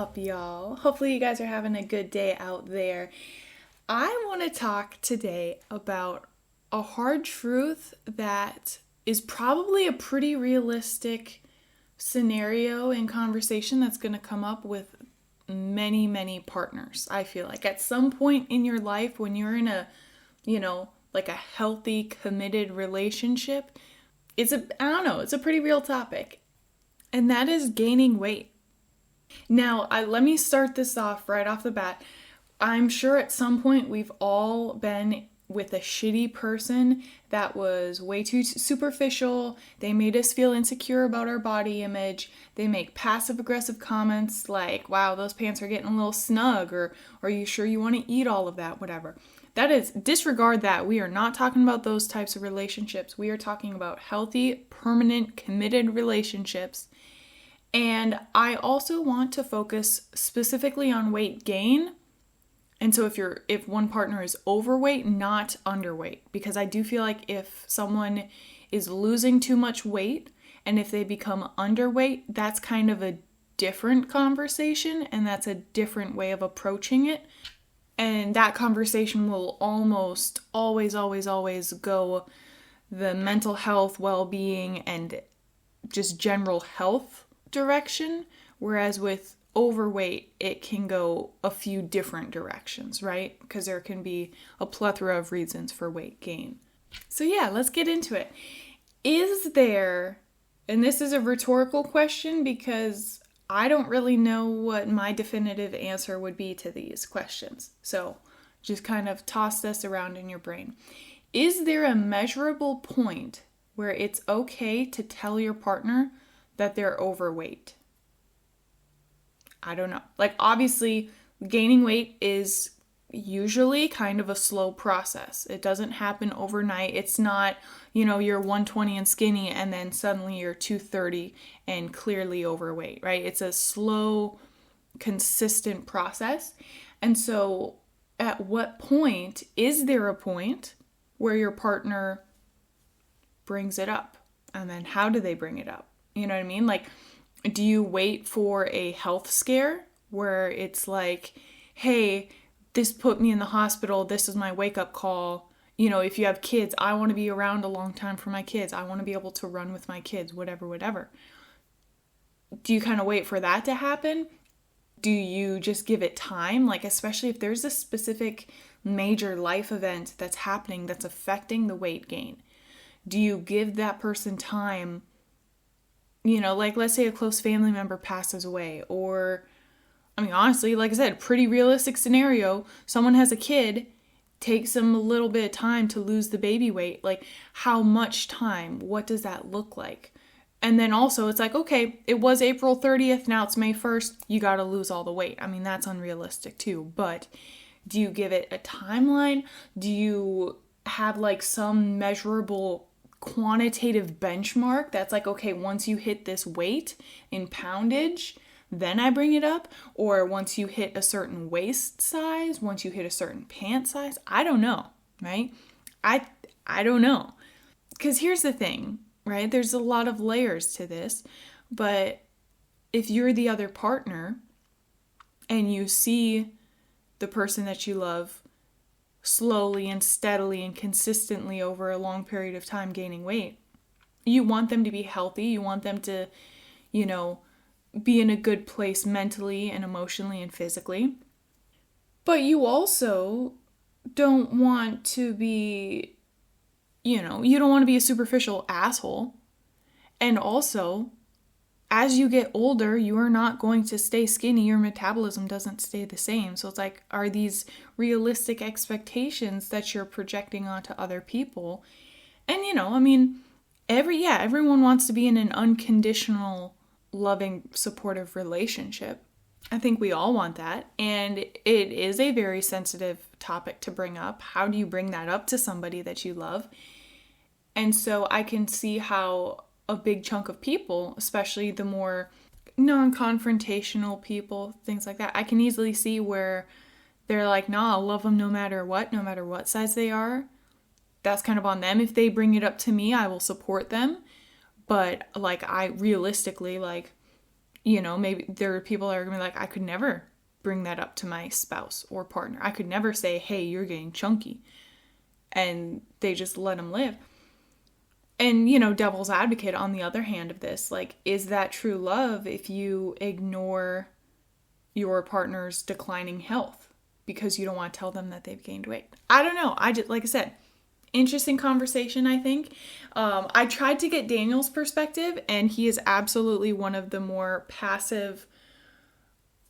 up, y'all? Hopefully, you guys are having a good day out there. I want to talk today about a hard truth that is probably a pretty realistic scenario and conversation that's going to come up with many partners. I feel like at some point in your life, when you're in a, like a healthy, committed relationship, it's a pretty real topic. And that is gaining weight. Now, let me start this off right off the bat. I'm sure at some point we've all been with a shitty person that was way too superficial. They made us feel insecure about our body image. They make passive aggressive comments like, wow, those pants are getting a little snug, or are you sure you want to eat all of that, whatever. That is, disregard that. We are not talking about those types of relationships. We are talking about healthy, permanent, committed relationships. And I also want to focus specifically on weight gain. And so if one partner is overweight, not underweight, because I do feel like if someone is losing too much weight and if they become underweight, that's kind of a different conversation and that's a different way of approaching it. And that conversation will almost always go the mental health, well-being, and just general health direction, whereas with overweight it can go a few different directions, right? Because there can be a plethora of reasons for weight gain. So yeah, let's get into it. Is there, and this is a rhetorical question because I don't really know what my definitive answer would be to these questions, so just kind of toss this around in your brain. Is there a measurable point where it's okay to tell your partner that they're overweight? I don't know. Like, obviously, gaining weight is usually kind of a slow process. It doesn't happen overnight. It's not, you're 120 and skinny and then suddenly you're 230 and clearly overweight, right? It's a slow, consistent process. And so at what point, is there a point where your partner brings it up? And then how do they bring it up? You know what I mean? Like, do you wait for a health scare where it's like, hey, this put me in the hospital. This is my wake-up call. If you have kids, I want to be around a long time for my kids. I want to be able to run with my kids, whatever. Do you kind of wait for that to happen? Do you just give it time? Like, especially if there's a specific major life event that's happening that's affecting the weight gain. Do you give that person time? Like, let's say a close family member passes away, or, honestly, like I said, pretty realistic scenario. Someone has a kid, takes them a little bit of time to lose the baby weight. Like, how much time? What does that look like? And then also, it's like, okay, it was April 30th, now it's May 1st, you gotta lose all the weight. That's unrealistic too, but do you give it a timeline? Do you have, like, some measurable quantitative benchmark that's like, okay, once you hit this weight in poundage, then I bring it up? Or once you hit a certain waist size, once you hit a certain pant size? I don't know, right? I don't know. Because here's the thing, right? There's a lot of layers to this, but if you're the other partner and you see the person that you love slowly and steadily and consistently over a long period of time gaining weight, you want them to be healthy. You want them to, be in a good place mentally and emotionally and physically. But you also don't want to be, you don't want to be a superficial asshole. And also, as you get older, you are not going to stay skinny. Your metabolism doesn't stay the same. So it's like, are these realistic expectations that you're projecting onto other people? And, everyone wants to be in an unconditional, loving, supportive relationship. I think we all want that. And it is a very sensitive topic to bring up. How do you bring that up to somebody that you love? And so I can see how a big chunk of people, especially the more non-confrontational people, things like that, I can easily see where they're like, nah, I'll love them no matter what size they are. That's kind of on them. If they bring it up to me, I will support them. But like, I realistically, like, maybe there are people that are going to be like, I could never bring that up to my spouse or partner. I could never say, hey, you're getting chunky. And they just let them live. And, devil's advocate on the other hand of this, like, is that true love if you ignore your partner's declining health because you don't want to tell them that they've gained weight? I don't know. Like I said, interesting conversation, I think. I tried to get Daniel's perspective, and he is absolutely one of the more passive,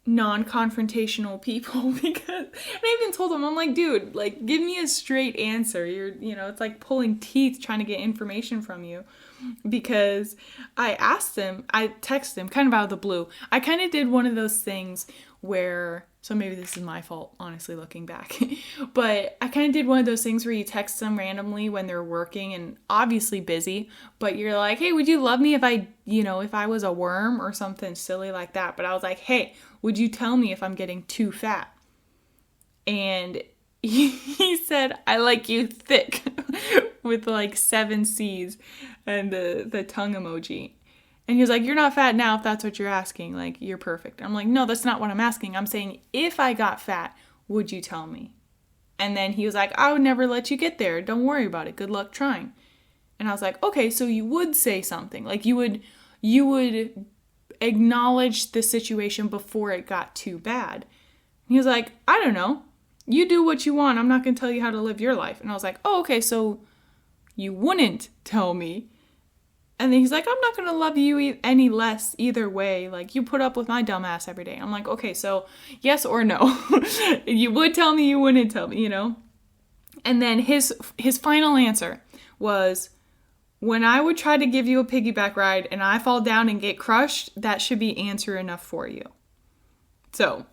non-confrontational people because, and I even told him, I'm like, dude, like, give me a straight answer. It's like pulling teeth trying to get information from you, because I texted him kind of out of the blue. I kind of did one of those things where, so maybe this is my fault, honestly, looking back, but I kind of did one of those things where you text them randomly when they're working and obviously busy, but you're like, hey, would you love me if I was a worm or something silly like that? But I was like, hey, would you tell me if I'm getting too fat? And he said, I like you thick, with like 7 C's and the tongue emoji. And he was like, you're not fat now if that's what you're asking. Like, you're perfect. I'm like, no, that's not what I'm asking. I'm saying, if I got fat, would you tell me? And then he was like, I would never let you get there. Don't worry about it. Good luck trying. And I was like, okay, so you would say something. Like, you would acknowledge the situation before it got too bad. And he was like, I don't know. You do what you want. I'm not going to tell you how to live your life. And I was like, oh, okay, so you wouldn't tell me. And then he's like, I'm not going to love you any less either way. Like, you put up with my dumb ass every day. I'm like, okay, so yes or no? You would tell me, you wouldn't tell me, And then his final answer was, when I would try to give you a piggyback ride and I fall down and get crushed, that should be answer enough for you. So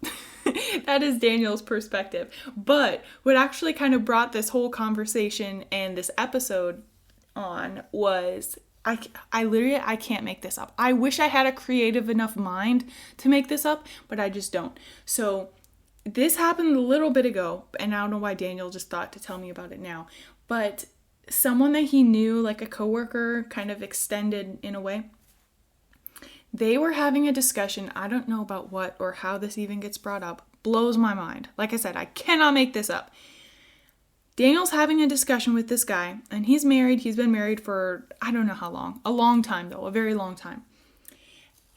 that is Daniel's perspective. But what actually kind of brought this whole conversation and this episode on was, I can't make this up. I wish I had a creative enough mind to make this up, but I just don't. So this happened a little bit ago, and I don't know why Daniel just thought to tell me about it now, but someone that he knew, like a coworker, kind of extended in a way, they were having a discussion. I don't know about what or how this even gets brought up. Blows my mind. Like I said, I cannot make this up. Daniel's having a discussion with this guy, and he's married. He's been married for, I don't know how long. A long time, though. A very long time.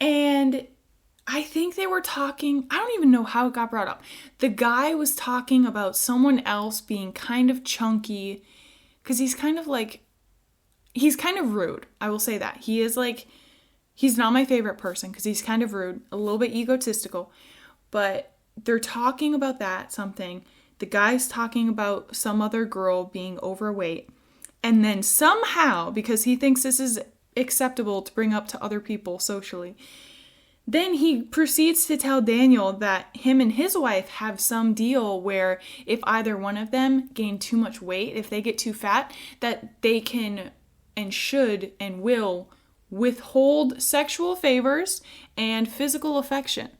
And I think they were talking, I don't even know how it got brought up. The guy was talking about someone else being kind of chunky, because he's kind of rude. I will say that. He's not my favorite person, because he's kind of rude, a little bit egotistical. But they're talking about that, something. The guy's talking about some other girl being overweight. And then somehow, because he thinks this is acceptable to bring up to other people socially, then he proceeds to tell Daniel that him and his wife have some deal where if either one of them gain too much weight, if they get too fat, that they can and should and will withhold sexual favors and physical affection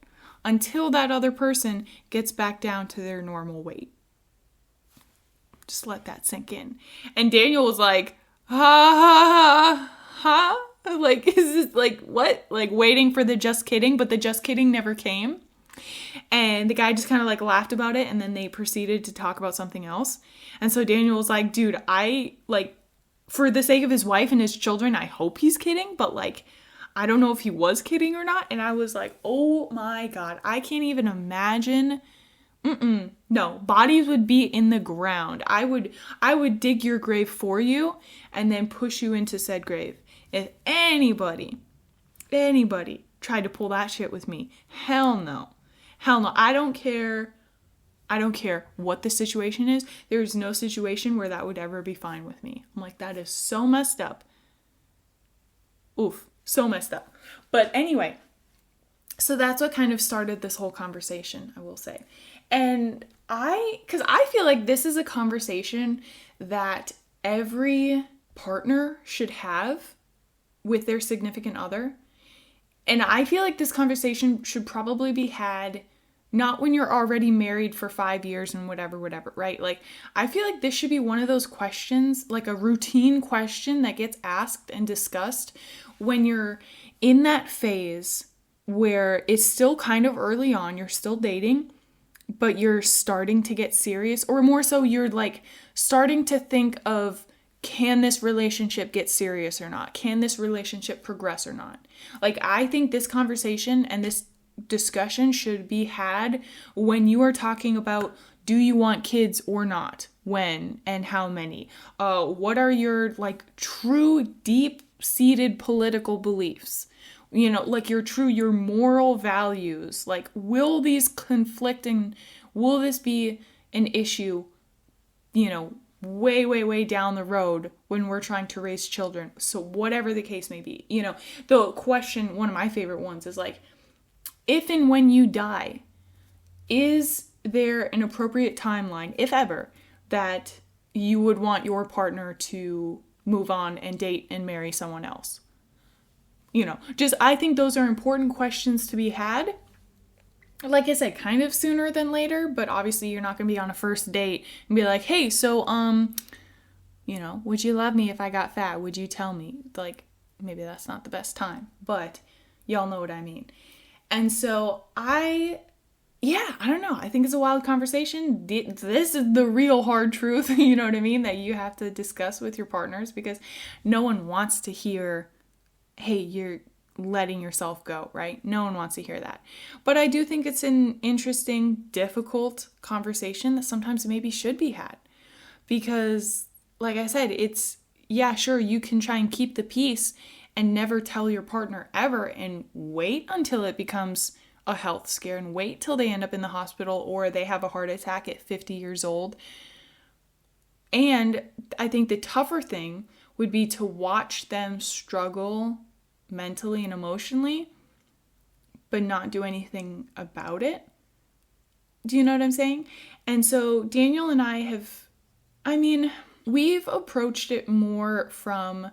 until that other person gets back down to their normal weight. Just let that sink in. And Daniel was like, ha, ha, ha, ha. Like, is this, like, what? Like, waiting for the just kidding, but the just kidding never came. And the guy just kind of, like, laughed about it, and then they proceeded to talk about something else. And so Daniel was like, dude, for the sake of his wife and his children, I hope he's kidding, but, like, I don't know if he was kidding or not. And I was like, oh my God, I can't even imagine. No, bodies would be in the ground. I would dig your grave for you and then push you into said grave. If anybody tried to pull that shit with me, hell no. Hell no. I don't care what the situation is. There's no situation where that would ever be fine with me. I'm like, that is so messed up. Oof. So messed up. But anyway, so that's what kind of started this whole conversation, I will say. And because I feel like this is a conversation that every partner should have with their significant other. And I feel like this conversation should probably be had not when you're already married for 5 years and whatever, right? Like, I feel like this should be one of those questions, like a routine question that gets asked and discussed when you're in that phase where it's still kind of early on, you're still dating, but you're starting to get serious, or more so you're like starting to think of, can this relationship get serious or not? Can this relationship progress or not? Like, I think this conversation and this discussion should be had when you are talking about, do you want kids or not? When and how many? What are your like true deep-seated political beliefs? Like your moral values. Like, will these conflict and will this be an issue, way, way, way down the road when we're trying to raise children? So whatever the case may be, the question, one of my favorite ones is like, if and when you die, is there an appropriate timeline, if ever, that you would want your partner to move on and date and marry someone else? I think those are important questions to be had. Like I said, kind of sooner than later, but obviously you're not going to be on a first date and be like, hey, so, would you love me if I got fat? Would you tell me? Like, maybe that's not the best time, but y'all know what I mean. And so I don't know. I think it's a wild conversation. This is the real hard truth, you know what I mean, that you have to discuss with your partners, because no one wants to hear, hey, you're letting yourself go, right? No one wants to hear that. But I do think it's an interesting, difficult conversation that sometimes maybe should be had. Because, like I said, it's, yeah, sure, you can try and keep the peace and never tell your partner ever and wait until it becomes a health scare and wait till they end up in the hospital or they have a heart attack at 50 years old. And I think the tougher thing would be to watch them struggle mentally and emotionally, but not do anything about it. Do you know what I'm saying? And so Daniel and I we've approached it more from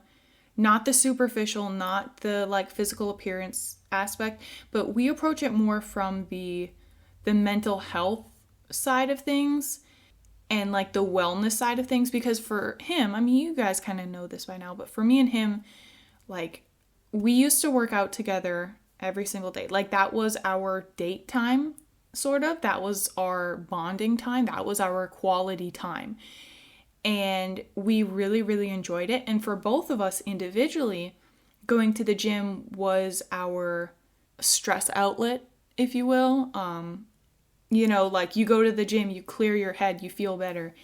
not the superficial, not the like physical appearance aspect, but we approach it more from the mental health side of things and like the wellness side of things. Because for him, you guys kind of know this by now, but for me and him, like, we used to work out together every single day. Like, that was our date time, sort of. That was our bonding time. That was our quality time. And we really, really enjoyed it. And for both of us individually, going to the gym was our stress outlet, if you will. Like, you go to the gym, you clear your head, you feel better.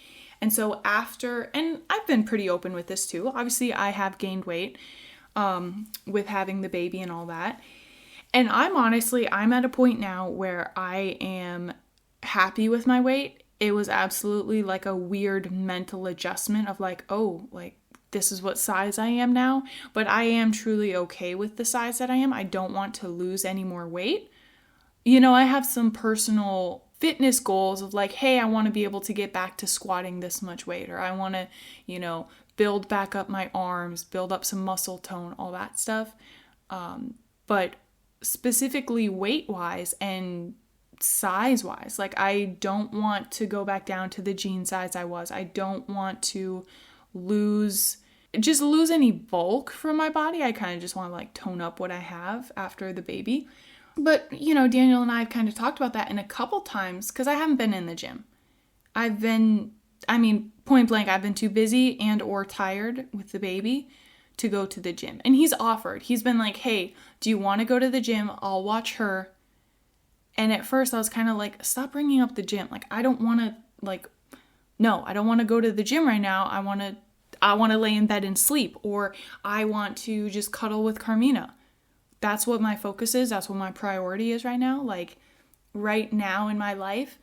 And so and I've been pretty open with this too. Obviously, I have gained weight with having the baby and all that. And I'm at a point now where I am happy with my weight. It was absolutely like a weird mental adjustment of like, oh, like, this is what size I am now. But I am truly okay with the size that I am. I don't want to lose any more weight. I have some personal fitness goals of like, hey, I want to be able to get back to squatting this much weight, or I want to, build back up my arms, build up some muscle tone, all that stuff. But specifically weight-wise and size-wise, like, I don't want to go back down to the jean size I was. I don't want to lose any bulk from my body. I kind of just want to like tone up what I have after the baby. But, Daniel and I have kind of talked about that in a couple times because I haven't been in the gym. Point blank, I've been too busy and or tired with the baby to go to the gym. And he's offered. He's been like, hey, do you want to go to the gym? I'll watch her. And at first I was kind of like, stop bringing up the gym. Like, I don't want to go to the gym right now. I want to lay in bed and sleep, or I want to just cuddle with Carmina. That's what my focus is. That's what my priority is right now. Like, right now in my life,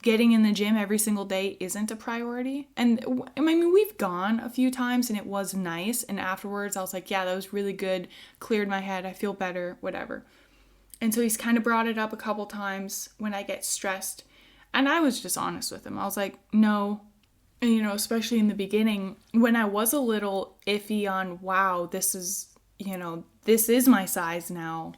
getting in the gym every single day isn't a priority. And we've gone a few times and it was nice. And afterwards I was like, yeah, that was really good. Cleared my head. I feel better, whatever. And so he's kind of brought it up a couple times when I get stressed. And I was just honest with him. I was like, no. And, especially in the beginning when I was a little iffy on, wow, this is my size now.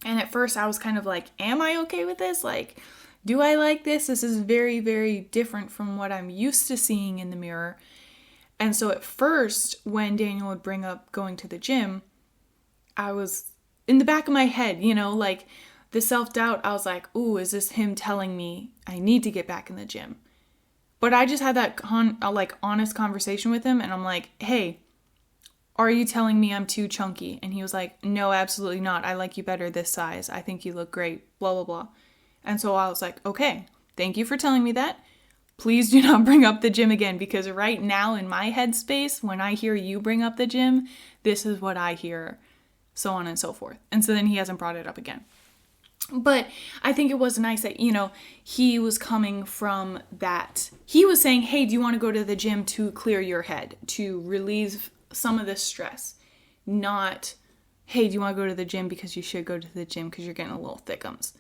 And at first I was kind of like, am I okay with this? Like, do I like this? This is very, very different from what I'm used to seeing in the mirror. And so at first, when Daniel would bring up going to the gym, it in the back of my head, like the self-doubt, I was like, ooh, is this him telling me I need to get back in the gym? But I just had that honest conversation with him, and I'm like, hey, are you telling me I'm too chunky? And he was like, no, absolutely not. I like you better this size. I think you look great, blah, blah, blah. And so I was like, okay, thank you for telling me that. Please do not bring up the gym again, because right now in my headspace, when I hear you bring up the gym, this is what I hear, so on and so forth. And so then he hasn't brought it up again. But I think it was nice that, he was coming from that. He was saying, hey, do you want to go to the gym to clear your head, to relieve some of this stress? Not, hey, do you want to go to the gym because you should go to the gym because you're getting a little thickums,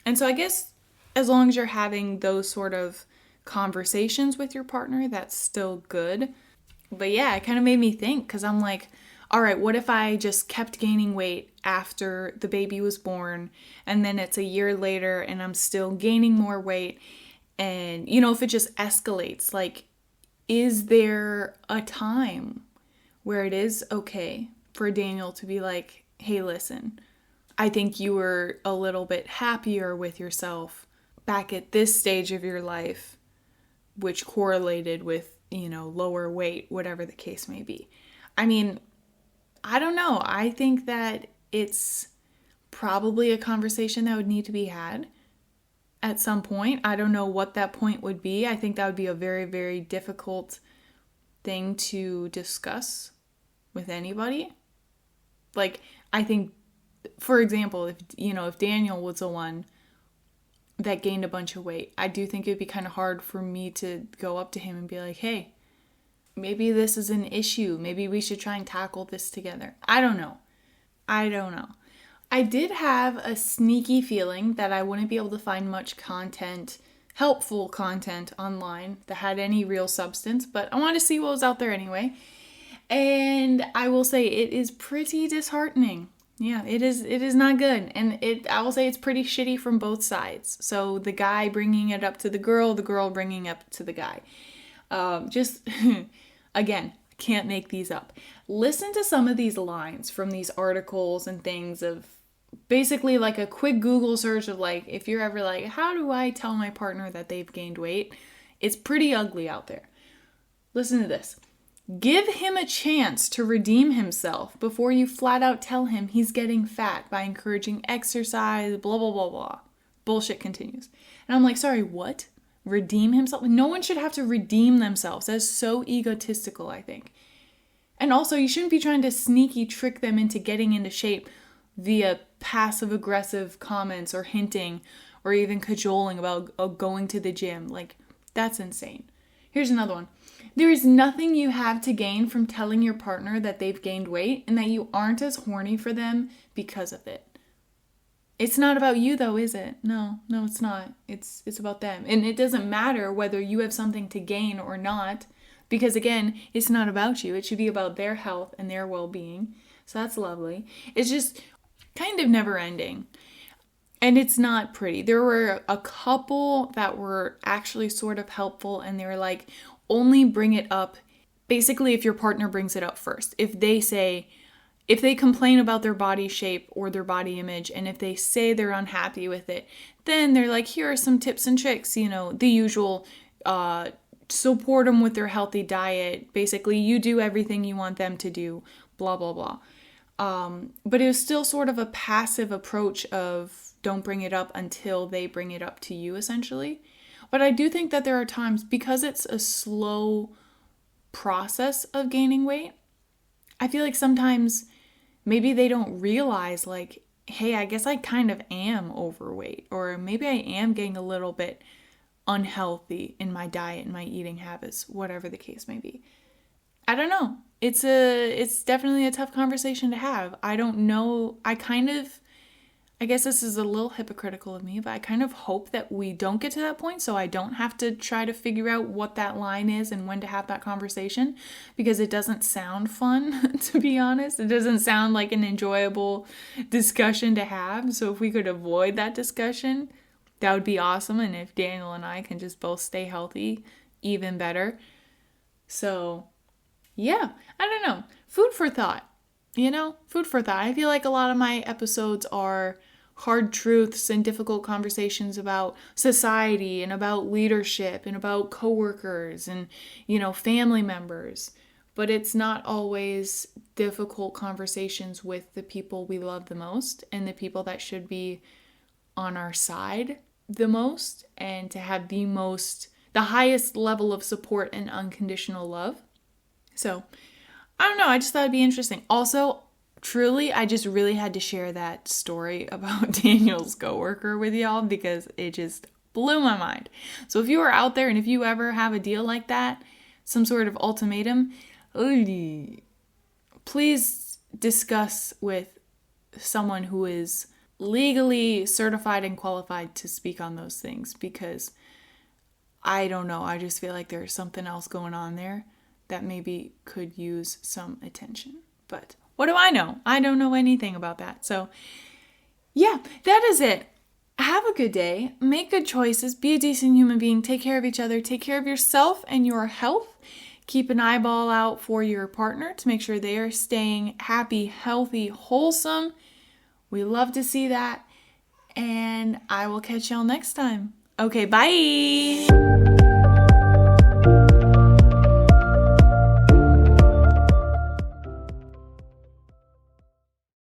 And so I guess as long as you're having those sort of conversations with your partner, that's still good. But yeah, it kind of made me think, because I'm like, all right, what if I just kept gaining weight after the baby was born, and then it's a year later and I'm still gaining more weight, and if it just escalates, like, is there a time where it is okay for Daniel to be like, hey, listen, I think you were a little bit happier with yourself back at this stage of your life, which correlated with, lower weight, whatever the case may be. I mean, I don't know. I think that it's probably a conversation that would need to be had at some point. I don't know what that point would be. I think that would be a very, very difficult thing to discuss with anybody. Like, I think, for example, if Daniel was the one that gained a bunch of weight, I do think it'd be kind of hard for me to go up to him and be like, hey, maybe this is an issue. Maybe we should try and tackle this together. I don't know. I did have a sneaky feeling that I wouldn't be able to find much content, helpful content online that had any real substance, but I wanted to see what was out there anyway. And I will say it is pretty disheartening. Yeah, it is not good. And I will say it's pretty shitty from both sides. So the guy bringing it up to the girl bringing it up to the guy. Just, again, can't make these up. Listen to some of these lines from these articles and things of basically like a quick Google search of like, if you're ever like, how do I tell my partner that they've gained weight? It's pretty ugly out there. Listen to this. Give him a chance to redeem himself before you flat out tell him he's getting fat by encouraging exercise, blah, blah, blah, blah. Bullshit continues. And I'm like, sorry, what? Redeem himself? No one should have to redeem themselves. That's so egotistical, I think. And also, you shouldn't be trying to sneaky trick them into getting into shape via passive-aggressive comments or hinting or even cajoling about going to the gym. Like, that's insane. Here's another one. There is nothing you have to gain from telling your partner that they've gained weight and that you aren't as horny for them because of it. It's not about you though, is it? No, it's not. It's about them. And it doesn't matter whether you have something to gain or not, because again, it's not about you. It should be about their health and their well-being. So that's lovely. It's just kind of never ending. And it's not pretty. There were a couple that were actually sort of helpful, and they were like, only bring it up basically if your partner brings it up first. If they complain about their body shape or their body image, and if they say they're unhappy with it, then they're like, here are some tips and tricks, the usual, support them with their healthy diet. Basically, you do everything you want them to do, blah, blah, blah. But it was still sort of a passive approach of don't bring it up until they bring it up to you, essentially. But I do think that there are times, because it's a slow process of gaining weight, I feel like sometimes maybe they don't realize like, hey, I guess I kind of am overweight, or maybe I am getting a little bit unhealthy in my diet and my eating habits, whatever the case may be. I don't know. It's definitely a tough conversation to have. I don't know. I guess this is a little hypocritical of me, but I kind of hope that we don't get to that point, so I don't have to try to figure out what that line is and when to have that conversation, because it doesn't sound fun, to be honest. It doesn't sound like an enjoyable discussion to have. So if we could avoid that discussion, that would be awesome. And if Daniel and I can just both stay healthy, even better. So yeah, I don't know. Food for thought. food for thought. I feel like a lot of my episodes are hard truths and difficult conversations about society and about leadership and about coworkers and, family members. But it's not always difficult conversations with the people we love the most and the people that should be on our side the most, and to have the highest level of support and unconditional love. So, I don't know, I just thought it'd be interesting. Also, truly, I just really had to share that story about Daniel's coworker with y'all because it just blew my mind. So if you are out there and if you ever have a deal like that, some sort of ultimatum, please discuss with someone who is legally certified and qualified to speak on those things, because I don't know, I just feel like there's something else going on there that maybe could use some attention. But what do I know? I don't know anything about that. So yeah, that is it. Have a good day. Make good choices. Be a decent human being. Take care of each other. Take care of yourself and your health. Keep an eyeball out for your partner to make sure they are staying happy, healthy, wholesome. We love to see that. And I will catch y'all next time. Okay, bye.